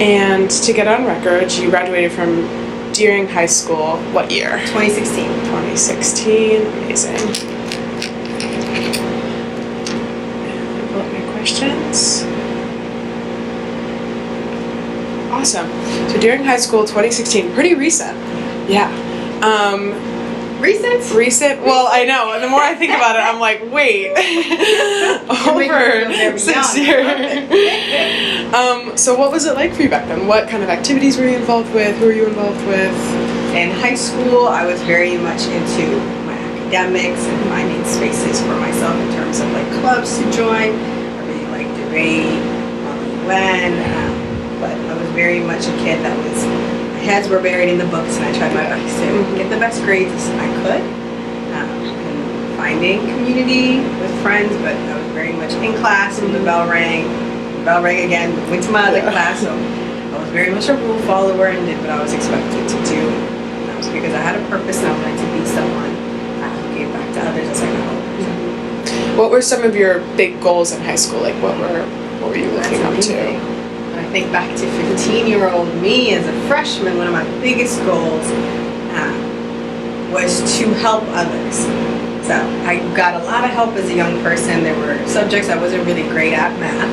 And to get on record, you graduated from Deering High School, what year? 2016. 2016, amazing. Pull up my questions. Awesome. So Deering High School, 2016, pretty recent. Yeah. Recent? Well, I know. And the more I think about it, I'm like, wait. Over 6 years. So what was it like for you back then? What kind of activities were you involved with? Who were you involved with? In high school, I was very much into my academics and finding spaces for myself in terms of like clubs to join. I really liked debate, UN, but I was very much a kid that was, my heads were buried in the books, and I tried my best to get the best grades I could. And finding community with friends, but I was very much in class when the bell rang. The bell rang again, went to my other class, so I was very much a rule follower and did what I was expected to do. And that was because I had a purpose and I wanted to be someone who gave back to others as I got older. What were some of your big goals in high school? Like what were you looking up to? When I think back to 15-year-old me as a freshman, one of my biggest goals was to help others. So I got a lot of help as a young person. There were subjects I wasn't really great at, math,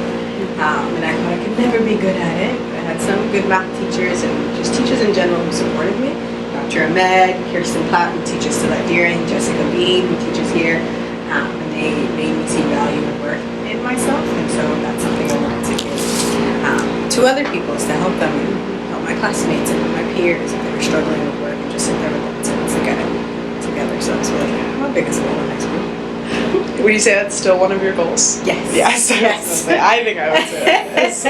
and I thought I could never be good at it. I had some good math teachers and just teachers in general who supported me. Dr. Ahmed, Kirsten Platt, who teaches still at Deering, Jessica Bean, who teaches here, and they made me see value and worth in myself, and so that's something I wanted to give to other people, is to help them, help my classmates and my peers if they were struggling with work, and just sit there with them to get it together. So it's really my biggest goal in high school. Would you say that's still one of your goals? Yes. Yes. I think I would say that is.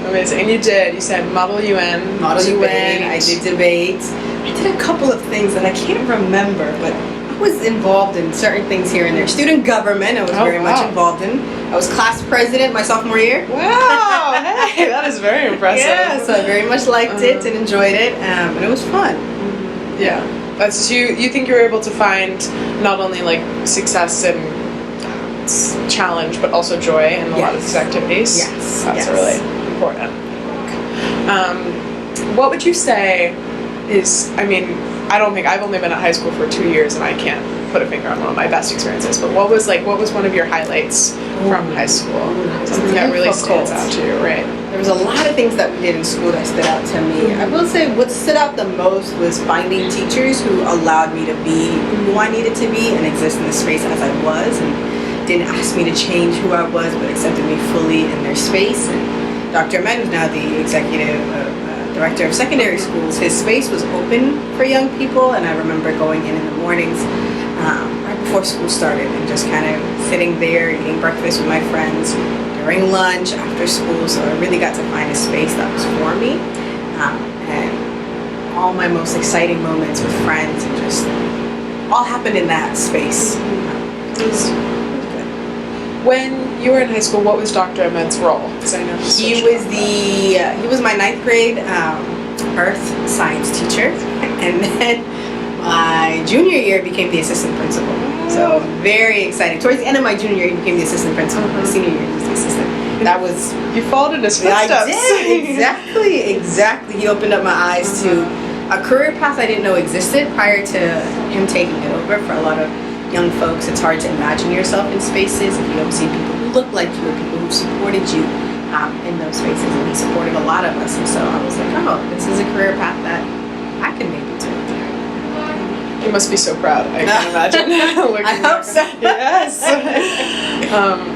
Amazing. And you said Model UN. Model UN, I did debate. I did a couple of things that I can't remember, but I was involved in certain things here and there. Student government, I was very much involved in. I was class president my sophomore year. Wow, hey, that is very impressive. Yeah, so I very much liked it and enjoyed it, and it was fun. Yeah, that's you think you were able to find not only like success and challenge, but also joy in a lot of these activities. Yes, that's really important. What would you say is? I mean, I don't think I've only been at high school for 2 years, and I can't put a finger on one of my best experiences. But what was one of your highlights from high school? Something that really stands out to you, right? There was a lot of things that we did in school that stood out to me. I will say what stood out the most was finding teachers who allowed me to be who I needed to be and exist in the space as I was, and didn't ask me to change who I was, but accepted me fully in their space. And Dr. Ahmed, who's now the executive director of secondary schools, his space was open for young people, and I remember going in the mornings right before school started and just kind of sitting there eating breakfast with my friends during lunch, after school. So I really got to find a space that was for me, and all my most exciting moments with friends and just all happened in that space. It was good. When you were in high school, what was Dr. Ahmed's role? Because I know he was my 9th grade earth science teacher, and then my junior year became the assistant principal. So very exciting. Towards the end of my junior year, he became the assssistant principal. My senior year, he was the assistant. That was you followed in his footsteps. I did exactly. He opened up my eyes to a career path I didn't know existed prior to him taking it over. For a lot of young folks, it's hard to imagine yourself in spaces if you don't see people who look like you or people who supported you in those spaces. And he supported a lot of us, and so I was like, oh, this is a career path that I can maybe do. You must be so proud. I can imagine. I hope so. Yes.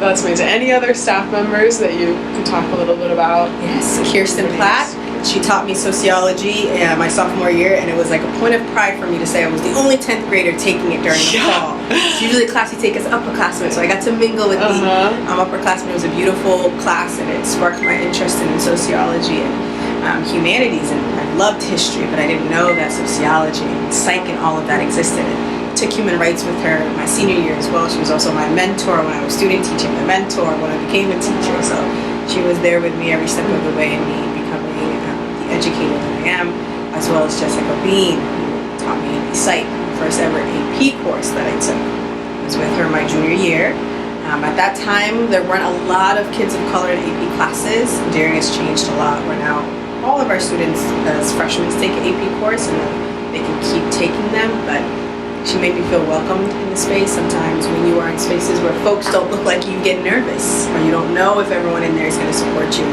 That's amazing. Any other staff members that you could talk a little bit about? Yes, Kirsten Platt. She taught me sociology my sophomore year, and it was like a point of pride for me to say I was the only 10th grader taking it during the fall. So usually a class you take as upperclassmen, so I got to mingle with the upperclassmen. It was a beautiful class, and it sparked my interest in sociology and humanities, and I loved history, but I didn't know that sociology and psych and all of that existed. And took human rights with her my senior year as well. She was also my mentor when I was student teaching, my mentor when I became a teacher. So she was there with me every step of the way in me becoming the educator that I am, as well as Jessica Bean, who taught me the psych, the first ever AP course that I took. I was with her my junior year. At that time, there weren't a lot of kids of color in AP classes. Deering has changed a lot. We're now, all of our students as freshmen take an AP course and they can keep taking them, but she made me feel welcomed in the space. Sometimes when you are in spaces where folks don't look like you, get nervous, or you don't know if everyone in there is going to support you.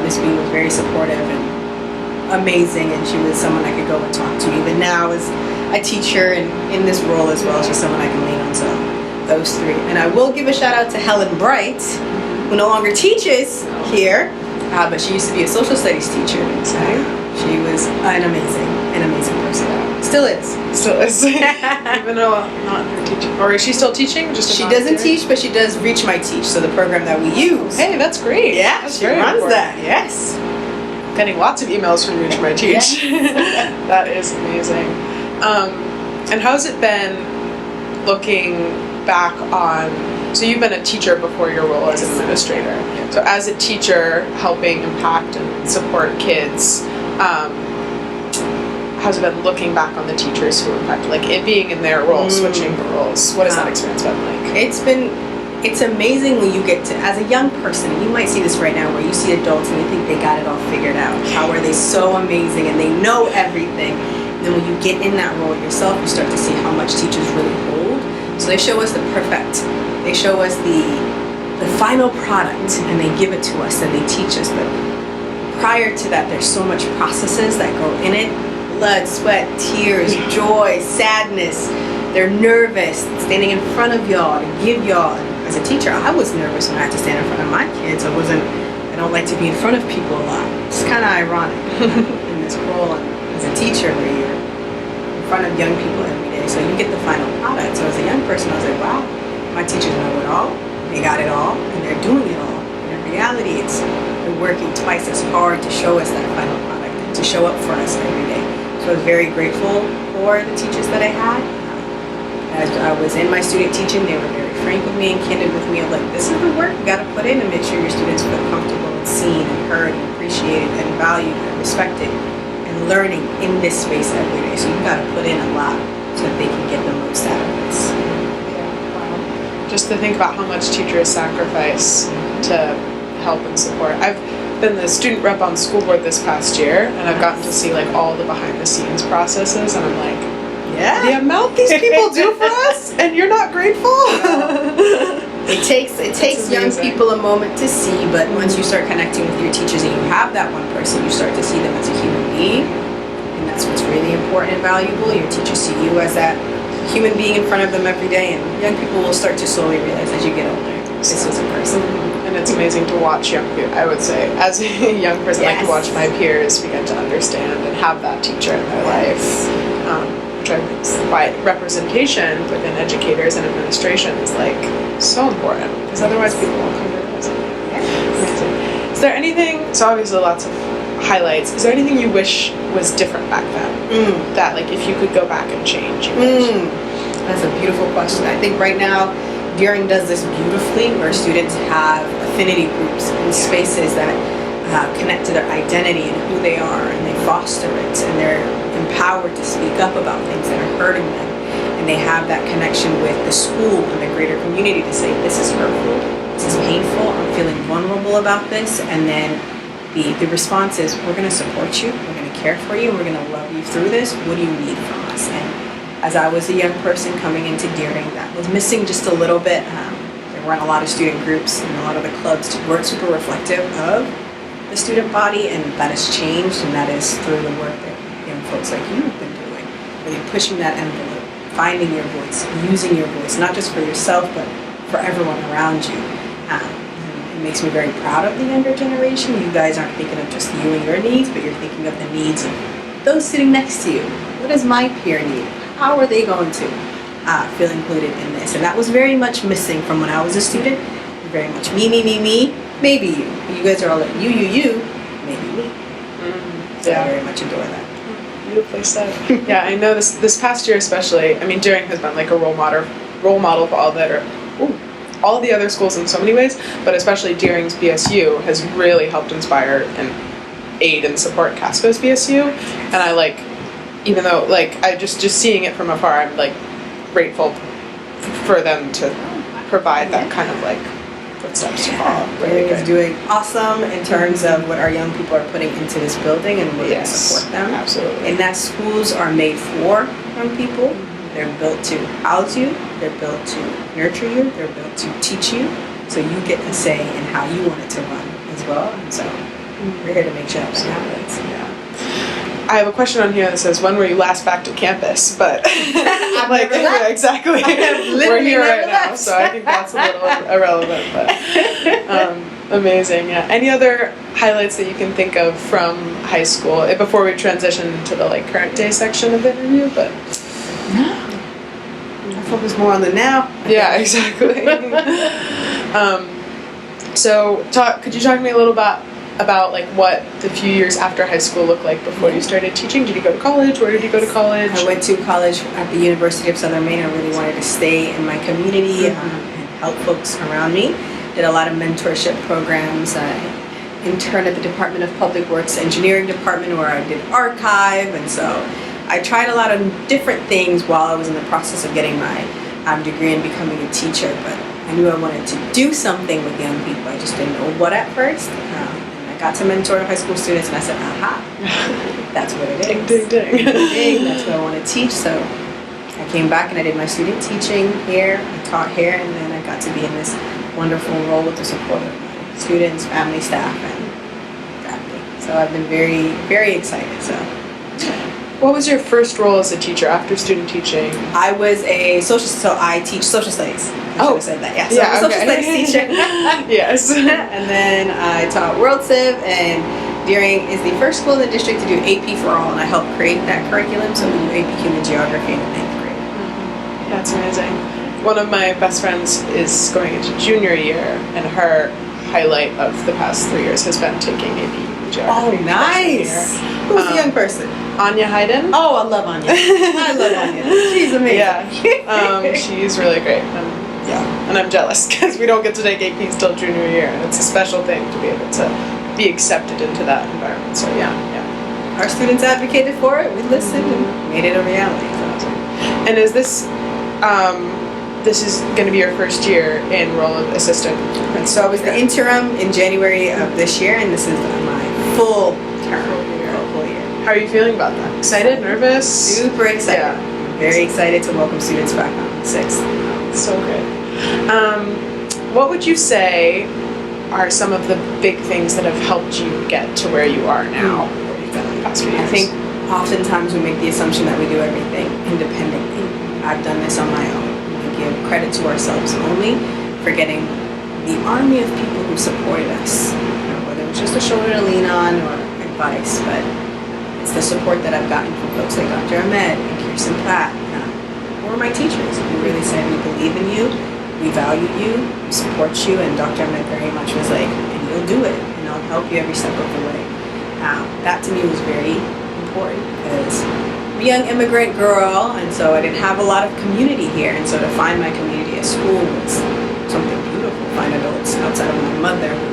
Miss B was very supportive and amazing, and she was someone I could go and talk to. Even now as a teacher and in this role as well, she's someone I can lean on. So those three. And I will give a shout out to Helen Bright, who no longer teaches here, but she used to be a social studies teacher. So she was an amazing person. Still is. Still is. Even though not her teaching. Or is she still teaching? Just she doesn't teach, but she does Reach My Teach, so the program that we use. Hey, that's great. Yeah, that's she runs important. That. Yes. Getting lots of emails from Reach My Teach. Yes. That is amazing. And how's it been looking back on, so you've been a teacher before your role as an administrator. So as a teacher helping impact and support kids, how's it been looking back on the teachers who were impacted, like it being in their role, switching the roles? What has that experience been like? It's amazing when you get to, as a young person, you might see this right now where you see adults and you think they got it all figured out. How are they so amazing and they know everything? And then when you get in that role yourself, you start to see how much teachers really hold. So they show us the perfect, they show us the final product and they give it to us and they teach us. But prior to that, there's so much processes that go in it. Blood, sweat, tears, joy, sadness. They're nervous standing in front of y'all to give y'all. As a teacher, I was nervous when I had to stand in front of my kids. I don't like to be in front of people a lot. It's kind of ironic in this role as a teacher where you're in front of young people every day. So you get the final product. So as a young person, I was like, wow, my teachers know it all. They got it all, and they're doing it all. And in reality, they're working twice as hard to show us that final product, to show up for us every day. So I was very grateful for the teachers that I had. As I was in my student teaching, they were very frank with me and candid with me. I'm like, this is the work you got to put in to make sure your students feel comfortable and seen and heard and appreciated and valued and respected and learning in this space every day. So you've got to put in a lot so that they can get the most out of this. Yeah, wow. Just to think about how much teachers sacrifice to help and support. I've been the student rep on school board this past year, and I've gotten to see like all the behind the scenes processes, and I'm like, yeah, the amount these people do for us, and you're not grateful. It takes young people a moment to see, but once you start connecting with your teachers and you have that one person, you start to see them as a human being, and that's what's really important and valuable. Your teachers see you as that human being in front of them every day, and young people will start to slowly realize as you get older, this is a person. And it's amazing to watch young people, I would say, as a young person, I like to watch my peers begin to understand and have that teacher in their life. Which I think why representation within educators and administration is like so important, because otherwise people won't come to realize it. Amazing. Is there anything, so obviously lots of highlights, is there anything you wish was different back then? That like if you could go back and change, you would? That's a beautiful question. I think right now Deering does this beautifully, where students have affinity groups and spaces that connect to their identity and who they are, and they foster it, and they're empowered to speak up about things that are hurting them, and they have that connection with the school and the greater community to say, this is hurtful, this is painful, I'm feeling vulnerable about this, and then the response is, we're going to support you, we're going to care for you, and we're going to love you through this. What do you need from us? And as I was a young person coming into Deering, that was missing just a little bit. There weren't a lot of student groups, and a lot of the clubs weren't super reflective of the student body, and that has changed, and that is through the work that young folks like you have been doing, really pushing that envelope, finding your voice, using your voice, not just for yourself, but for everyone around you. It makes me very proud of the younger generation. You guys aren't thinking of just you and your needs, but you're thinking of the needs of those sitting next to you. What does my peer need? How are they going to feel included in this? And that was very much missing from when I was a student. Very much me, maybe you. You guys are all like you, maybe me. So I very much enjoy that. Beautifully said. Yeah, I know this past year especially, I mean, Deering has been like a role model for all the other schools in so many ways, but especially Deering's BSU has really helped inspire and aid and support Casco's BSU. And I like, even though like I just seeing it from afar, I'm like grateful for them to provide that kind of like footsteps to follow. Really is doing awesome in terms of what our young people are putting into this building, and we're going to support them. Absolutely. And that schools are made for young people. They're built to house you. They're built to nurture you. They're built to teach you. So you get a say in how you want it to run as well. And so we're here to make sure that happens. Yeah. I have a question on here that says, "When were you last back to campus?" But I've like, never left. yeah, exactly, we're here right now, so I think that's a little irrelevant. But amazing. Yeah. Any other highlights that you can think of from high school before we transition to the like current day section of the interview? But I focus more on the now. yeah, exactly. So, could you talk to me a little about like what the few years after high school looked like before you started teaching? Did you go to college? Where did you go to college? I went to college at the University of Southern Maine. I really wanted to stay in my community and help folks around me. Did a lot of mentorship programs. I interned at the Department of Public Works Engineering Department, where I did archive, and so I tried a lot of different things while I was in the process of getting my degree and becoming a teacher. But I knew I wanted to do something with young people. I just didn't know what at first. And I got to mentor high school students, and I said, aha, that's what it is. Ding, ding, ding. Ding, that's what I want to teach. So I came back and I did my student teaching here. I taught here, and then I got to be in this wonderful role with the support of my students, family, staff, and faculty. So I've been very, very excited. So. What was your first role as a teacher after student teaching? I was so I teach social studies. I should have said that, yeah. So Yeah, I'm a social studies teacher. Yes. And then I taught World Civ, and Deering is the first school in the district to do AP for all, and I helped create that curriculum, so we do AP Human Geography in the 9th grade. That's amazing. One of my best friends is going into junior year, and her highlight of the past 3 years has been taking AP Human Geography. Oh, nice! Who's the young person? Anya Hayden. Oh, I love Anya. I love Anya. She's amazing. Yeah, she's really great. And I'm jealous because we don't get to take APs till junior year, and it's a special thing to be able to be accepted into that environment. So yeah. Our students advocated for it. We listened and made it a reality. And is this this is going to be your first year in role of assistant principal? So I was the interim in January of this year, and this is my full term. Full year. How are you feeling about that? Excited? Nervous? Super excited. Yeah. Very excited to welcome students back on the 6th. So good. What would you say are some of the big things that have helped you get to where you are now, where you've been in the past few years? I think oftentimes we make the assumption that we do everything independently. I've done this on my own. We give credit to ourselves only, forgetting the army of people who supported us. Whether it was just a shoulder to lean on or advice, but it's the support that I've gotten from folks like Dr. Ahmed and Kirsten Platt, or my teachers who really said, we believe in you, we value you, we support you, and Dr. Ahmed very much was like, and you'll do it, and I'll help you every step of the way. That to me was very important because I'm a young immigrant girl, and so I didn't have a lot of community here, and so to find my community at school was something beautiful. Find adults outside of my mother who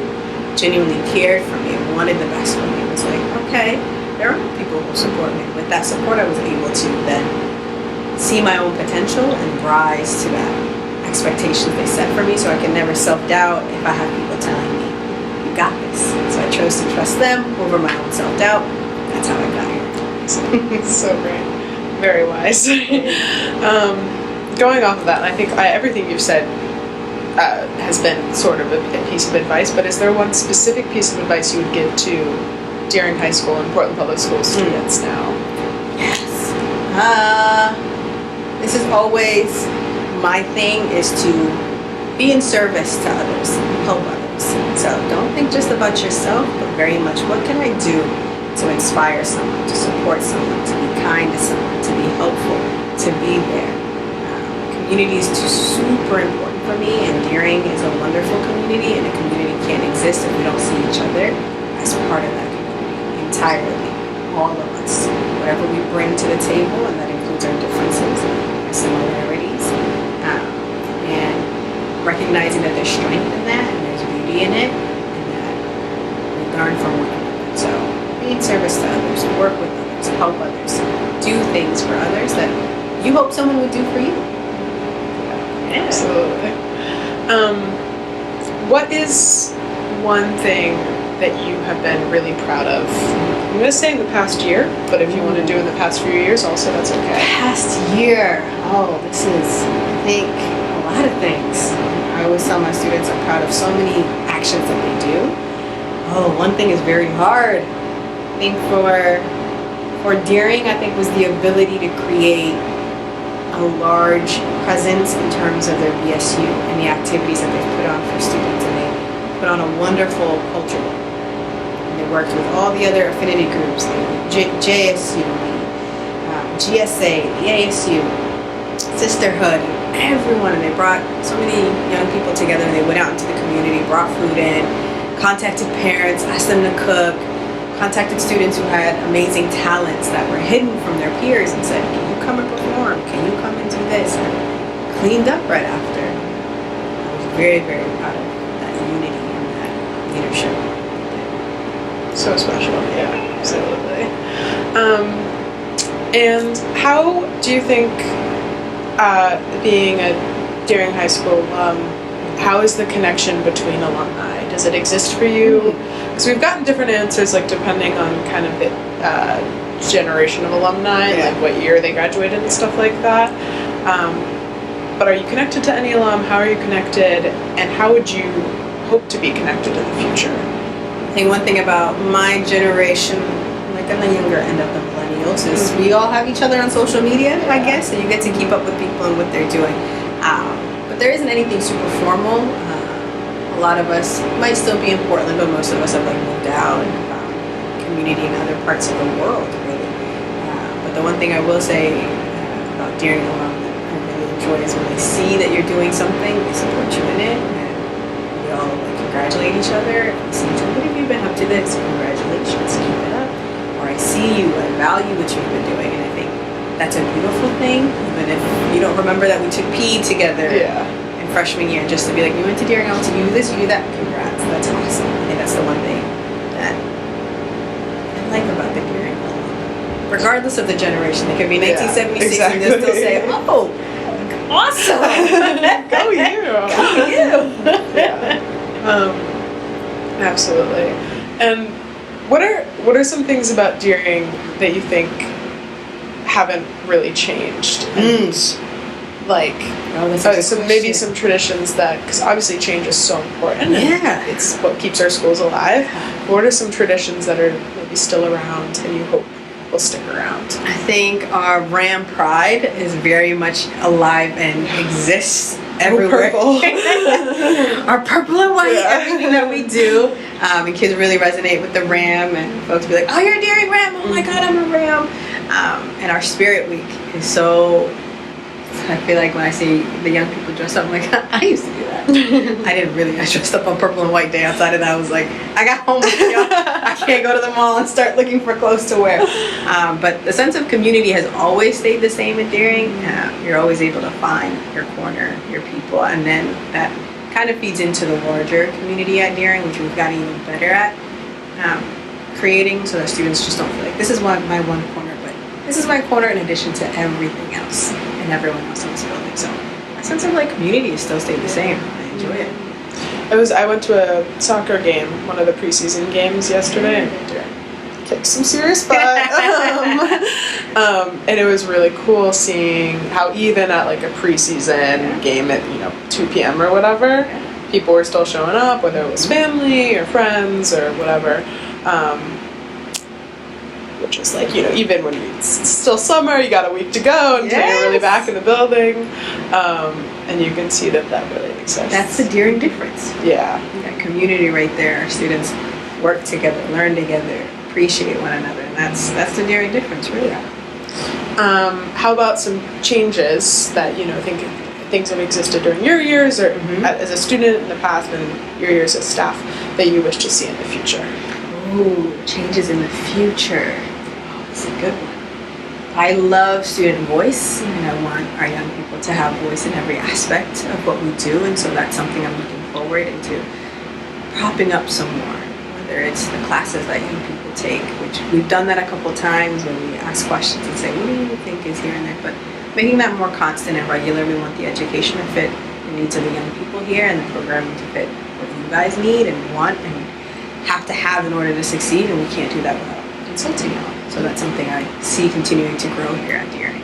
genuinely cared for me and wanted the best for me. It was like, okay, there are people who support me. With that support, I was able to then see my own potential and rise to that expectations they set for me, so I can never self-doubt if I have people telling me, you got this. So I chose to trust them over my own self-doubt. That's how I got here. So great. Very wise. Going off of that, I think everything you've said has been sort of a piece of advice, but is there one specific piece of advice you would give to Deering High School and Portland Public Schools students now? Yes. This is always my thing, is to be in service to others, help others. So don't think just about yourself, but very much what can I do to inspire someone, to support someone, to be kind to someone, to be helpful, to be there. Community is super important for me, and Deering is a wonderful community, and a community can't exist if we don't see each other as part of that community entirely. All of us, whatever we bring to the table, and that includes our differences, our similarities, and recognizing that there's strength in that, and there's beauty in it, and that we learn from one another. So be in service to others, work with others, help others, do things for others that you hope someone would do for you. Absolutely. What is one thing that you have been really proud of? I'm going to say in the past year, but if you want to do in the past few years also, that's okay. Past year. Oh, this is, I think, a lot of things. I always tell my students I'm proud of so many actions that they do. Oh, one thing is very hard. I think for Deering, I think was the ability to create a large presence in terms of their BSU and the activities that they've put on for students. And they put on a wonderful culture. And they worked with all the other affinity groups, the JSU, the GSA, the ASU, Sisterhood, everyone. And they brought so many young people together. And they went out into the community, brought food in, contacted parents, asked them to cook, contacted students who had amazing talents that were hidden from their peers and said, can you come and perform? Can you come and do this? And cleaned up right after. I was very, very proud of that unity and that leadership. So special, yeah, absolutely. And how do you think, being a Deering High School alum, how is the connection between alumni? Does it exist for you? Because we've gotten different answers, like depending on kind of the generation of alumni, like what year they graduated and stuff like that. But are you connected to any alum? How are you connected? And how would you hope to be connected in the future? I think one thing about my generation, like on the younger end of the millennials, is we all have each other on social media, I guess, so you get to keep up with people and what they're doing. But there isn't anything super formal. A lot of us might still be in Portland, but most of us have like moved out and found community in other parts of the world, really. But the one thing I will say about Deering alum that I really enjoy is when they see that you're doing something, they support you in it, and we all like congratulate each other. And say, what have you been up to this? Congratulations, keep it up. Or I see you, I value what you've been doing, and I think that's a beautiful thing, even if you don't remember that we took PE together. Yeah. Freshman year, just to be like, you went to Deering, I went to you this, you that, congrats, that's awesome. I think that's the one thing that I like about the Deering alum. Regardless of the generation, they could be 1976 and they'll still say, oh, awesome, go you. Go you. Yeah. Absolutely. And what are some things about Deering that you think haven't really changed? And like, so maybe some traditions that, because obviously change is so important. Yeah. It's what keeps our schools alive. What are some traditions that are maybe still around and you hope will stick around? I think our Ram Pride is very much alive and exists everywhere. Our purple and white, everything that we do. And kids really resonate with the Ram, and folks be like, oh, you're a Deering Ram, oh my God, I'm a Ram. And our Spirit Week is so, I feel like when I see the young people dress up, I'm like, I used to do that. I dressed up on purple and white day. Outside of that, I was like, I got homework, y'all. I can't go to the mall and start looking for clothes to wear. But the sense of community has always stayed the same at Deering. You're always able to find your corner, your people, and then that kind of feeds into the larger community at Deering, which we've gotten even better at creating, so that students just don't feel like this is my one corner, but this is my corner in addition to everything else and everyone else in this building. So my sense of like community has still stayed the same. I enjoy it. I went to a soccer game, one of the preseason games yesterday, and kicked some serious butt. And it was really cool seeing how even at like a preseason game at 2 p.m. or whatever, people were still showing up, whether it was family or friends or whatever. Which is like, even when it's still summer, you got a week to go until you're really back in the building. And you can see that really exists. That's the Deering difference. Yeah. That community right there. Our students work together, learn together, appreciate one another. And that's the Deering difference, really. How about some changes that, think things have existed during your years or as a student in the past and your years as staff that you wish to see in the future? Ooh, changes in the future. Oh, that's a good one. I love student voice, and I want our young people to have voice in every aspect of what we do, and so that's something I'm looking forward into propping up some more, whether it's the classes that young people take, which we've done that a couple times when we ask questions and say, what do you think is here and there, but making that more constant and regular. We want the education to fit the needs of the young people here and the programming to fit what you guys need and want and have to have in order to succeed, and we can't do that without consulting y'all. So that's something I see continuing to grow here at Deering.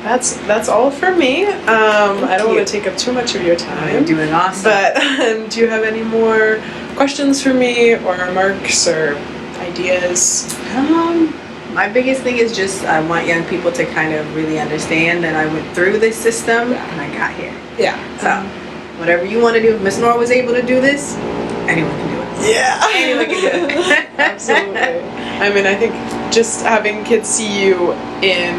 That's all for me. I don't want to take up too much of your time. You're doing awesome. But do you have any more questions for me or remarks or ideas? My biggest thing is just I want young people to kind of really understand that I went through this system and I got here. Yeah. So whatever you want to do, if Miss Noor was able to do this, anyone can do it. Yeah. Anyone can do it. Absolutely. I mean, I think just having kids see you in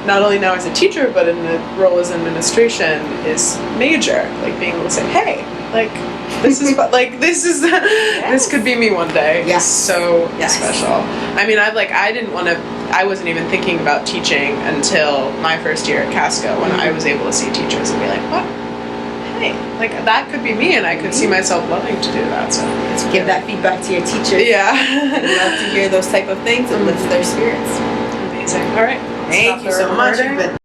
not only now as a teacher, but in the role as administration is major. Like being able to say, hey, like this is like this could be me one day. Yes. So special. I mean, I wasn't even thinking about teaching until my first year at Casco when I was able to see teachers and be like, what? Hey, like that could be me, and I could see myself loving to do that. So it's Give that feedback to your teachers. Yeah. I love to hear those type of things and lift their spirits. Amazing. All right. Thank you so much. You've been